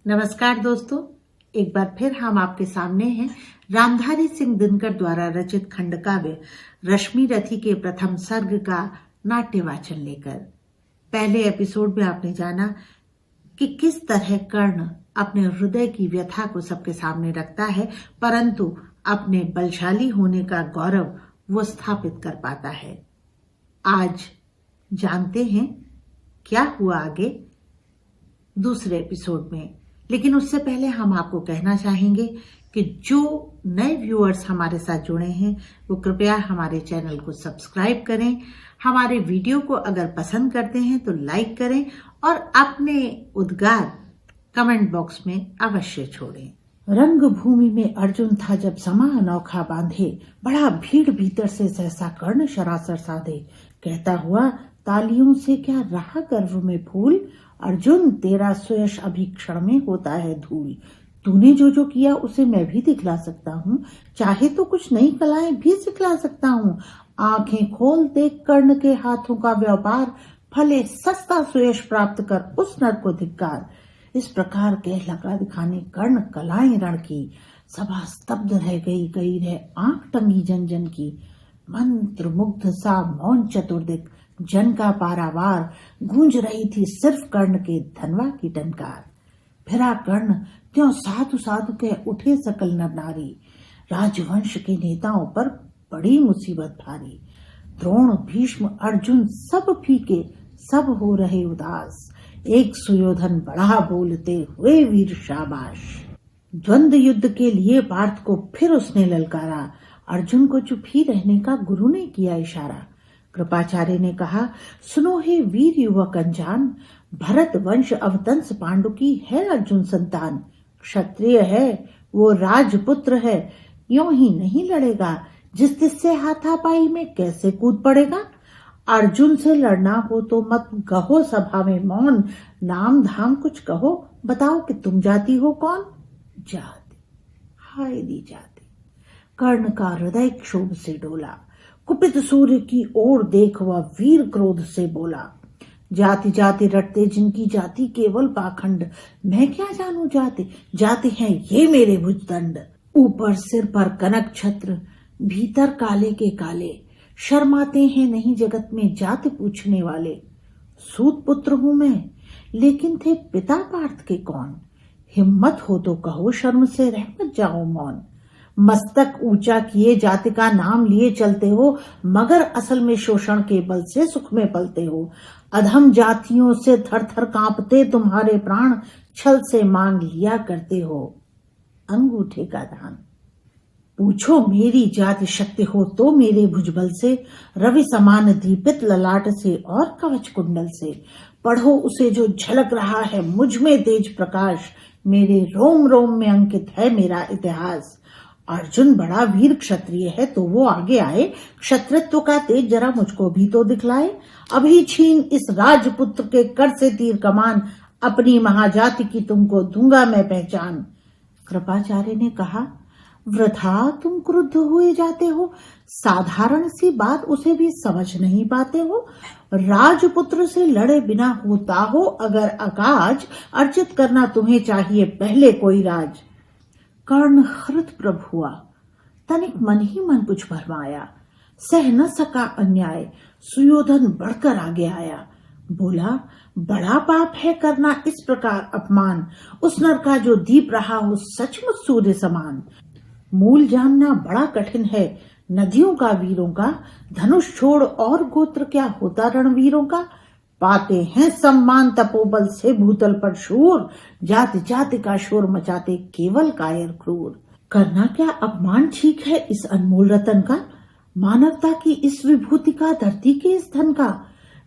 नमस्कार दोस्तों, एक बार फिर हम आपके सामने हैं रामधारी सिंह दिनकर द्वारा रचित खंडकाव्य रश्मि रथी के प्रथम सर्ग का नाट्य वाचन लेकर। पहले एपिसोड में आपने जाना कि किस तरह कर्ण अपने हृदय की व्यथा को सबके सामने रखता है, परंतु अपने बलशाली होने का गौरव वो स्थापित कर पाता है। आज जानते हैं क्या हुआ आगे दूसरे एपिसोड में, लेकिन उससे पहले हम आपको कहना चाहेंगे कि जो नए व्यूअर्स हमारे साथ जुड़े हैं वो कृपया हमारे चैनल को सब्सक्राइब करें, हमारे वीडियो को अगर पसंद करते हैं तो लाइक करें और अपने उद्गार कमेंट बॉक्स में अवश्य छोड़ें। रंगभूमि में अर्जुन था जब समा अनोखा बांधे, बड़ा भीड़ भीतर से सहसा कर्ण शरासर साधे। कहता हुआ तालियों से क्या रहा गर्व में फूल, अर्जुन तेरा सुयश अभी क्षण में होता है धूल। तूने जो जो किया उसे मैं भी दिखला सकता हूँ, चाहे तो कुछ नई कलाएं भी सिखला सकता हूँ। आंखें खोल देख कर्ण के हाथों का व्यापार, भले सस्ता सुयश प्राप्त कर उस नर को धिक्कार। इस प्रकार कह लगा दिखाने कर्ण कलाएं रण की, सभा स्तब्ध रह गई रह आंख टंगी जन जन की। मंत्र मुग्ध सा मौन चतुर्दिक, जन का पारावार गूंज रही थी सिर्फ कर्ण के धनवा की टनकार। फिरा कर्ण त्यों साधु साधु के उठे सकल नर नारी, राजवंश के नेताओं पर बड़ी मुसीबत भारी। द्रोण भीष्म अर्जुन सब फीके, सब हो रहे उदास, एक सुयोधन बड़ा बोलते हुए वीर शाबाश। द्वंद युद्ध के लिए पार्थ को फिर उसने ललकारा, अर्जुन को चुप ही रहने का गुरु ने किया इशारा। कृपाचार्य ने कहा, सुनो हे वीर युवक अनजान, भरत वंश अवतंस पांडु की है अर्जुन संतान। क्षत्रिय है वो राजपुत्र है, यूं ही नहीं लड़ेगा, जिस जिससे हाथापाई में कैसे कूद पड़ेगा। अर्जुन से लड़ना हो तो मत कहो सभा में मौन, नाम धाम कुछ कहो, बताओ कि तुम जाति हो कौन। जाति, हाय दी जाति। कर्ण का हृदय क्षोभ से डोला, कुपित सूर्य की ओर देख वह वीर क्रोध से बोला। जाति जाति रटते जिनकी जाति केवल पाखंड, मैं क्या जानू जाति, जाति हैं ये मेरे भुजदंड। ऊपर सिर पर कनक छत्र, भीतर काले के काले, शर्माते हैं नहीं जगत में जाति पूछने वाले। सूत पुत्र हूं मैं, लेकिन थे पिता पार्थ के कौन। हिम्मत हो तो कहो शर्म से रह मत जाओ मौन। मस्तक ऊंचा किए जाति का नाम लिए चलते हो, मगर असल में शोषण के बल से सुख में पलते हो। अधम जातियों से थर थर कांपते तुम्हारे प्राण, छल से मांग लिया करते हो अंगूठे का दान। पूछो मेरी जाति शक्ति हो तो मेरे भुजबल से, रवि समान दीपित ललाट से और कवच कुंडल से। पढ़ो उसे जो झलक रहा है मुझ में तेज प्रकाश, मेरे रोम रोम में अंकित है मेरा इतिहास। अर्जुन बड़ा वीर क्षत्रिय है तो वो आगे आए, क्षत्रित्व का तेज जरा मुझको भी तो दिखलाए। अभी छीन इस राजपुत्र के कर से तीर कमान, अपनी महाजाति की तुमको दूंगा मैं पहचान। कृपाचार्य ने कहा, वृथा तुम क्रुद्ध हुए जाते हो, साधारण सी बात उसे भी समझ नहीं पाते हो। राजपुत्र से लड़े बिना होता हो अगर अकाज, अर्जित करना तुम्हें चाहिए पहले कोई राज। कर्ण हृत प्रभ हुआ, तनिक मन ही मन कुछ भरमाया, सह न सका अन्याय, सुयोधन बढ़कर आगे आया। बोला, बड़ा पाप है करना इस प्रकार अपमान, उस नर का जो दीप रहा हो सचमुच सूर्य समान। मूल जानना बड़ा कठिन है नदियों का वीरों का, धनुष छोड़ और गोत्र क्या होता रणवीरों का। पाते हैं सम्मान तपोबल से भूतल पर शूर, जाति जाति का शोर मचाते केवल कायर क्रूर। करना क्या अपमान ठीक है इस अनमोल रतन का, मानवता की इस विभूति का, धरती के इस धन का।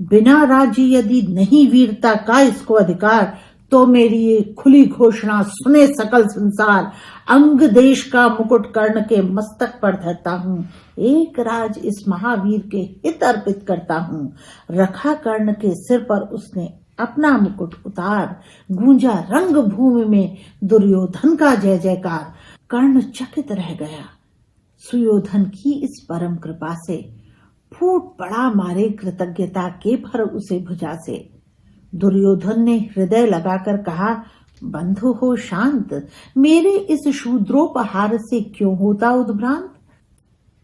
बिना राज्य यदि नहीं वीरता का इसको अधिकार, तो मेरी ये खुली घोषणा सुने सकल संसार। अंग देश का मुकुट कर्ण के मस्तक पर धरता हूँ, एक राज इस महावीर के हित अर्पित करता हूँ। रखा कर्ण के सिर पर उसने अपना मुकुट उतार, गूंजा रंग भूमि में दुर्योधन का जय जयकार। कर्ण चकित रह गया सुयोधन की इस परम कृपा से, फूट पड़ा मारे कृतज्ञता के भर उसे भुजा से। दुर्योधन ने हृदय लगाकर कहा, बंधु हो शांत, मेरे इस शूद्रोपहार से क्यों होता उद्भ्रांत?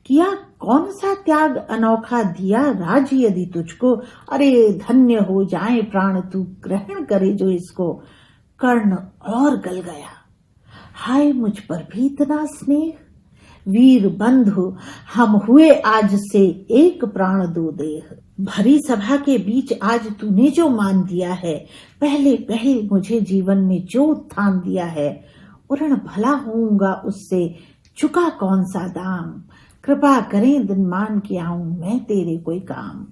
किया कौन सा त्याग अनोखा, दिया राज यदि तुझको, अरे धन्य हो जाए प्राण तू ग्रहण करे जो इसको। कर्ण और गल गया, हाय मुझ पर भी इतना स्नेह, वीर बंधु हम हुए आज से एक प्राण दो देह। भरी सभा के बीच आज तूने जो मान दिया है, पहले पहले मुझे जीवन में जो उत्थान दिया है, उरण भला होऊंगा उससे, चुका कौन सा दाम। कृपा करें दिन मान के आऊं मैं तेरे कोई काम।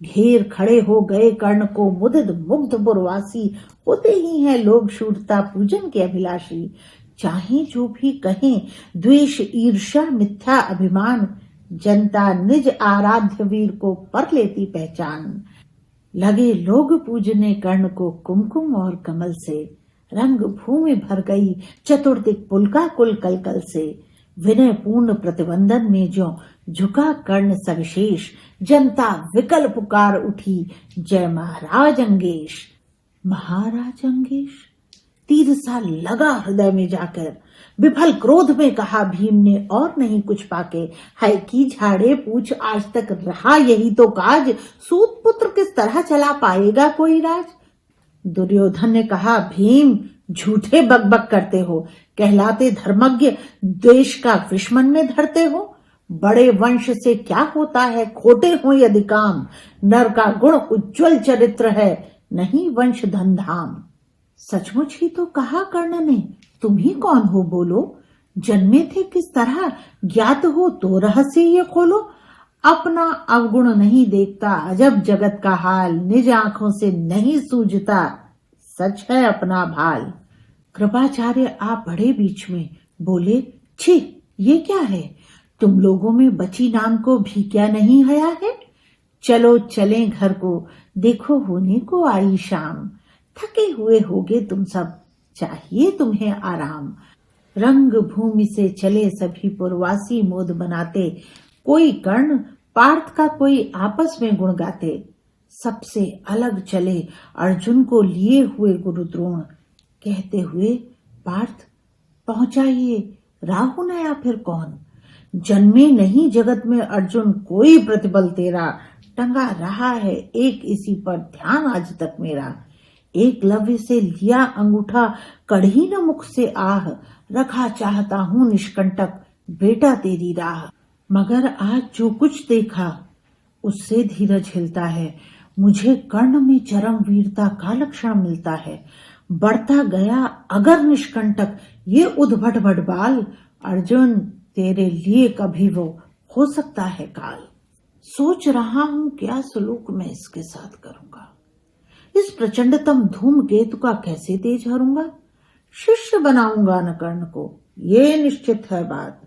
घेर खड़े हो गए कर्ण को मुदित मुग्ध पुरवासी, होते ही हैं लोग शूरता पूजन के अभिलाषी। चाहे जो भी कहें द्वेष ईर्ष्या मिथ्या अभिमान, जनता निज आराध्य वीर को पर लेती पहचान। लगे लोग पूजने कर्ण को कुमकुम और कमल से, रंग भूमि भर गई चतुर्दिक पुलका कुल कलकल से। विनय पूर्ण प्रतिबंधन में जो झुका कर्ण सविशेष, जनता विकल पुकार उठी जय महाराज अंगेश। महाराज अंगेश तीर सा लगा हृदय में जाकर, विफल क्रोध में कहा भीम ने और नहीं कुछ पाके। है की झाड़े पूछ आज तक रहा यही तो काज, सूत पुत्र किस तरह चला पाएगा कोई राज। दुर्योधन ने कहा भीम झूठे बकबक करते हो, कहलाते धर्मज्ञ द्वेष का विषमन में धरते हो। बड़े वंश से क्या होता है खोटे हो यदि काम, नर का गुण उज्जवल चरित्र है नहीं वंश धन धाम। सचमुच ही तो कहा कर्ण ने, तुम ही कौन हो बोलो, जन्मे थे किस तरह ज्ञात हो तो रहस्य ये खोलो। अपना अवगुण नहीं देखता अजब जगत का हाल, निज आंखों से नहीं सूझता सच है अपना भाल। कृपाचार्य आप बड़े बीच में बोले, छी ये क्या है, तुम लोगों में बची नाम को भी क्या नहीं हया है। चलो चलें घर को, देखो होने को आई शाम। थके हुए होगे तुम सब, चाहिए तुम्हें आराम। रंग भूमि से चले सभी पुरवासी मोद बनाते, कोई कर्ण पार्थ का कोई आपस में गुण गाते। सबसे अलग चले अर्जुन को लिए हुए गुरु द्रोण, कहते हुए पार्थ पहुंचाइए राहु न या फिर कौन। जन्मे नहीं जगत में अर्जुन कोई प्रतिबल तेरा, टंगा रहा है एक इसी पर ध्यान आज तक मेरा। एकलव्य से लिया अंगूठा कढ़ी न मुख से आह, रखा चाहता हूँ निष्कंटक बेटा तेरी राह। मगर आज जो कुछ देखा उससे धीरज हिलता है, मुझे कर्ण में चरम वीरता का लक्षण मिलता है। बढ़ता गया अगर निष्कंटक ये उद्भट भट बाल, अर्जुन तेरे लिए कभी वो हो सकता है काल। सोच रहा हूँ क्या सलूक मैं इसके साथ करूंगा, इस प्रचंडतम धूमकेतु का कैसे तेज हरूंगा। शिष्य बनाऊंगा न कर्ण को ये निश्चित है बात,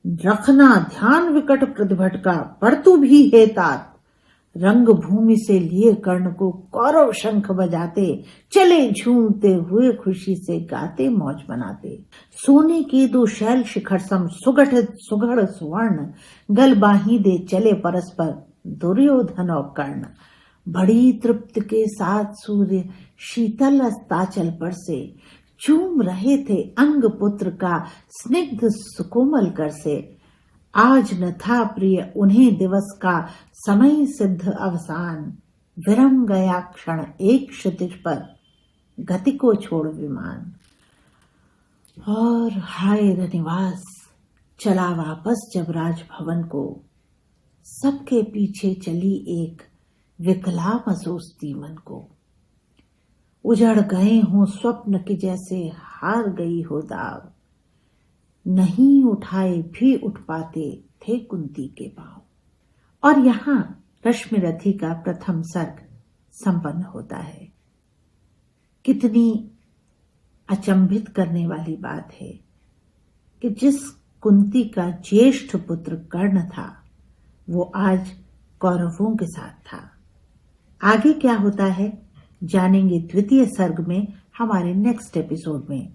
रखना ध्यान विकट प्रतिभट का पर तू भी है तात। रंग भूमि से लिए कर्ण को कौरव शंख बजाते, चले झूमते हुए खुशी से गाते मौज बनाते। सोने के दो शैल शिखर सम सुगठित सुघड़ सुवर्ण, गल बाही दे चले परस्पर दुर्योधन और कर्ण। बड़ी तृप्त के साथ सूर्य शीतल अस्ताचल पर से, चूम रहे थे अंग पुत्र का स्निग्ध सुकोमल कर से। आज न था प्रिय उन्हें दिवस का समय सिद्ध अवसान, विरम गया क्षण एक क्षितिज पर गति को छोड़ विमान। और हाय रनिवास चला वापस जब राजभवन को, सबके पीछे चली एक विकला मसोस्ती मन को। उजड़ गए हों स्वप्न के जैसे हार गई हो दाव, नहीं उठाए भी उठ पाते थे कुंती के पांव। और यहाँ रश्मिरथी का प्रथम सर्ग संपन्न होता है। कितनी अचंभित करने वाली बात है कि जिस कुंती का ज्येष्ठ पुत्र कर्ण था वो आज कौरवों के साथ था। आगे क्या होता है जानेंगे द्वितीय सर्ग में हमारे नेक्स्ट एपिसोड में।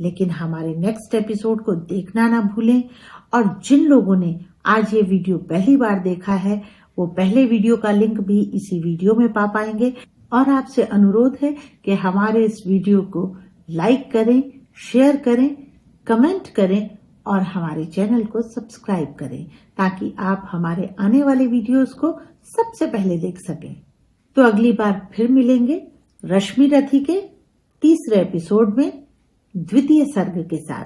लेकिन हमारे नेक्स्ट एपिसोड को देखना ना भूलें, और जिन लोगों ने आज ये वीडियो पहली बार देखा है वो पहले वीडियो का लिंक भी इसी वीडियो में पा पाएंगे। और आपसे अनुरोध है कि हमारे इस वीडियो को लाइक करें, शेयर करें, कमेंट करें और हमारे चैनल को सब्सक्राइब करें ताकि आप हमारे आने वाले वीडियोस को सबसे पहले देख सकें। तो अगली बार फिर मिलेंगे रश्मि रथी के तीसरे एपिसोड में द्वितीय सर्ग के साथ।